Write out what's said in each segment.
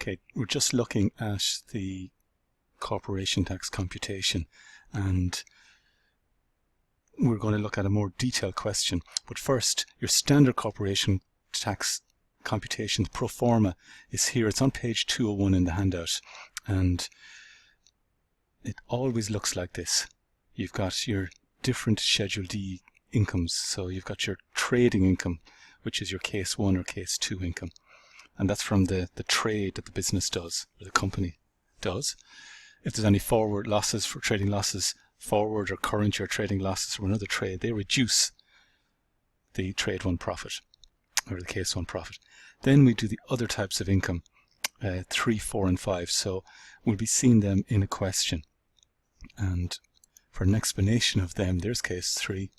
Okay, we're just looking at the corporation tax computation, and we're going to look at a more detailed question. But first, your standard corporation tax computation, the pro forma, is here. It's on page 201 in the handout, and it always looks like this. You've got your different Schedule D incomes. So you've got your trading income, which is your case 1 or case 2 income. And that's from the trade that the business does, or the company does. If there's any forward losses for trading losses, forward or current year trading losses from another trade, they reduce the trade 1 profit, or the case 1 profit. Then we do the other types of income, 3, 4 and 5. So we'll be seeing them in a question. And for an explanation of them, there's case 3.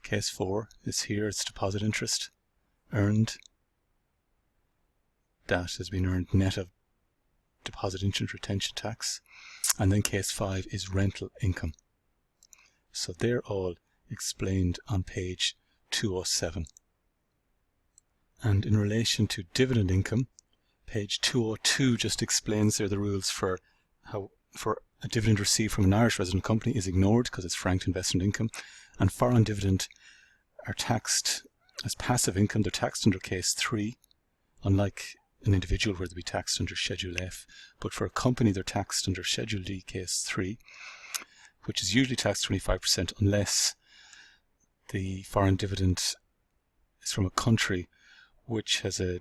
Case 4 is here, it's deposit interest earned. That has been earned net of deposit interest retention tax. And then case 5 is rental income. So they're all explained on page 207. And in relation to dividend income, page 202 just explains there the rules for how a dividend received from an Irish resident company is ignored because it's franked investment income, and foreign dividend are taxed as passive income. They're taxed under case 3, unlike an individual where they'll be taxed under Schedule F. But for a company, they're taxed under Schedule D, case 3, which is usually taxed 25% unless the foreign dividend is from a country which has a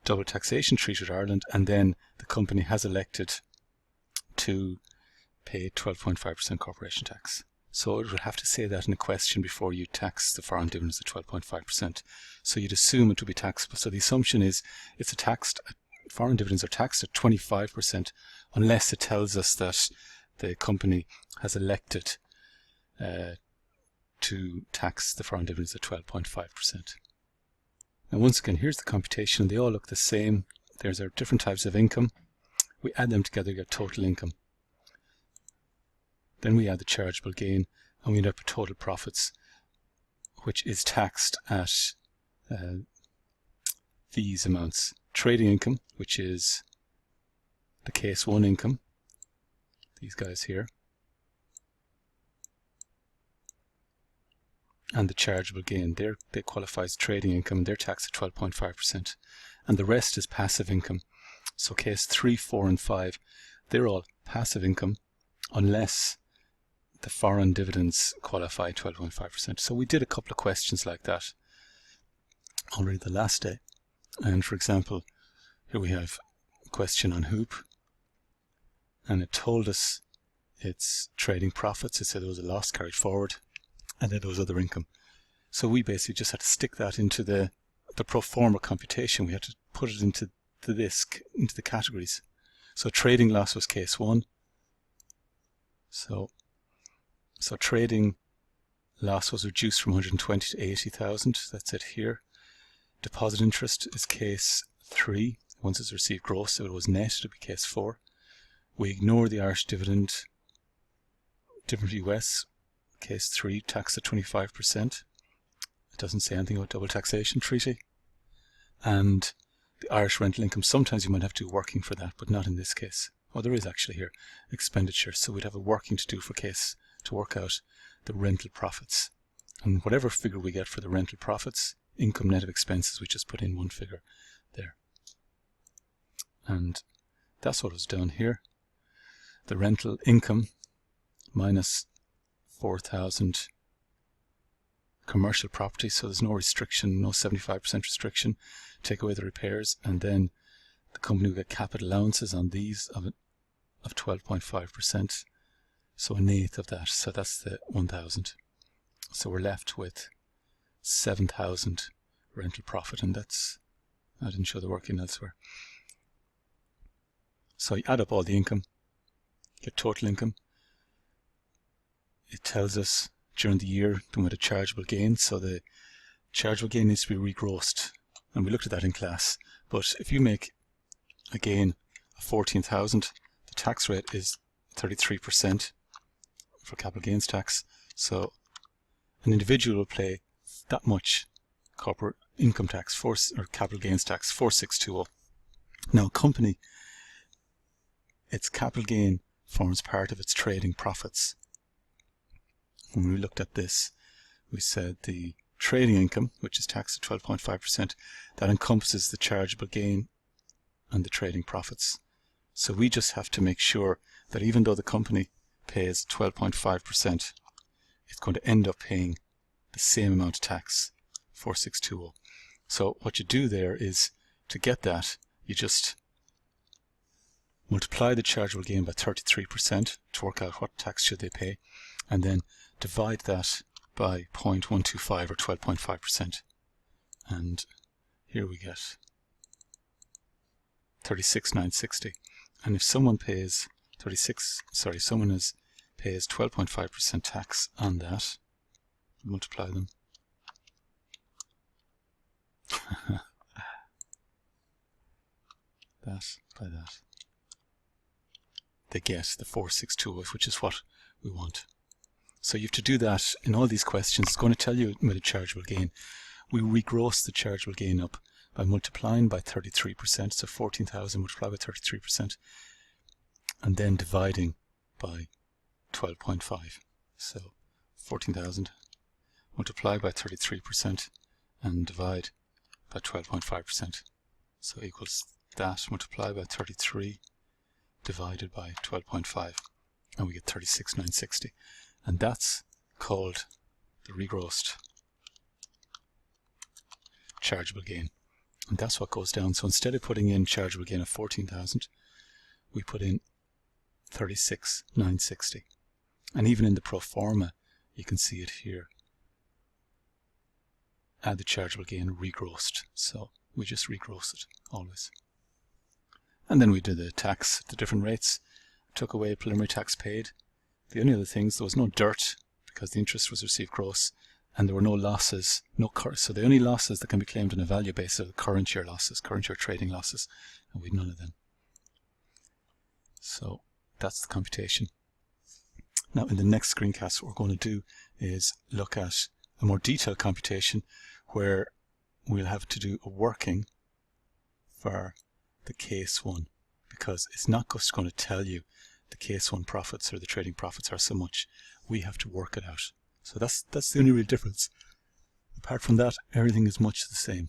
double taxation treaty with Ireland, and then the company has elected to pay 12.5% corporation tax. So it would have to say that in a question before you tax the foreign dividends at 12.5%. So you'd assume it would be taxable. So the assumption is foreign dividends are taxed at 25% unless it tells us that the company has elected to tax the foreign dividends at 12.5%. Now once again, here's the computation. They all look the same. There's our different types of income. We add them together to get total income. Then we add the chargeable gain, and we end up with total profits, which is taxed at these amounts. Trading income, which is the case 1 income, these guys here, and the chargeable gain, they qualify as trading income, and they're taxed at 12.5%. And the rest is passive income. So case 3, 4 and 5, they're all passive income unless the foreign dividends qualify 12.5%. So we did a couple of questions like that already the last day. And for example, here we have a question on Hoop, and it told us it's trading profits. It said there was a loss carried forward, and then there was other income. So we basically just had to stick that into the pro forma computation. We had to put it into the categories. So trading loss was case 1. So trading loss was reduced from 120 to 80,000. That's it here. Deposit interest is case 3. Once it's received gross, if it was net, it would be case 4. We ignore the Irish dividend US, case 3, taxed at 25%. It doesn't say anything about double taxation treaty. And the Irish rental income, sometimes you might have to do working for that, but not in this case. Oh, there is actually here expenditure, so we'd have a working to do for case to work out the rental profits. And whatever figure we get for the rental profits, income net of expenses, we just put in one figure there. And that's what was done here. The rental income minus 4,000 commercial property, so there's no restriction, no 75% restriction. Take away the repairs, and then the company will get capital allowances on these of 12.5%. So an eighth of that, so that's the 1,000. So we're left with 7,000 rental profit, and that's, I didn't show the working elsewhere. So you add up all the income, get total income. It tells us during the year then with a chargeable gain, so the chargeable gain needs to be regrossed, and we looked at that in class. But if you make a gain of 14,000, the tax rate is 33% for capital gains tax. So an individual will pay that much corporate income tax, or capital gains tax 4620. Now, company, its capital gain forms part of its trading profits. When we looked at this, we said the trading income, which is taxed at 12.5%, that encompasses the chargeable gain and the trading profits. So we just have to make sure that even though the company pays 12.5%, it's going to end up paying the same amount of tax, 4620. So what you do there is, to get that, you just multiply the chargeable gain by 33% to work out what tax should they pay, and then divide that by 0.125 or 12.5%. And here we get 36,960. And if someone pays pays 12.5% tax on that, multiply them. That by that, they get the 4620, which is what we want. So you have to do that in all these questions. It's going to tell you with a chargeable gain. We regross the chargeable gain up by multiplying by 33%, so 14,000 multiplied by 33%, and then dividing by 12.5. So 14,000 multiplied by 33% and divide by 12.5%. So equals that multiplied by 33 divided by 12.5, and we get 36,960. And that's called the regrossed chargeable gain. And that's what goes down. So instead of putting in chargeable gain of 14,000, we put in 36,960. And even in the pro forma, you can see it here. Add the chargeable gain regrossed. So we just regross it always. And then we did the tax at the different rates, took away preliminary tax paid. The only other things, there was no dirt because the interest was received gross, and there were no losses, so the only losses that can be claimed on a value basis are the current year losses, current year trading losses, and we had none of them. So that's the computation. Now in the next screencast, what we're going to do is look at a more detailed computation where we'll have to do a working for the case 1, because it's not just going to tell you the case 1 profits or the trading profits are so much. We have to work it out. So that's the only real difference. Apart from that, everything is much the same.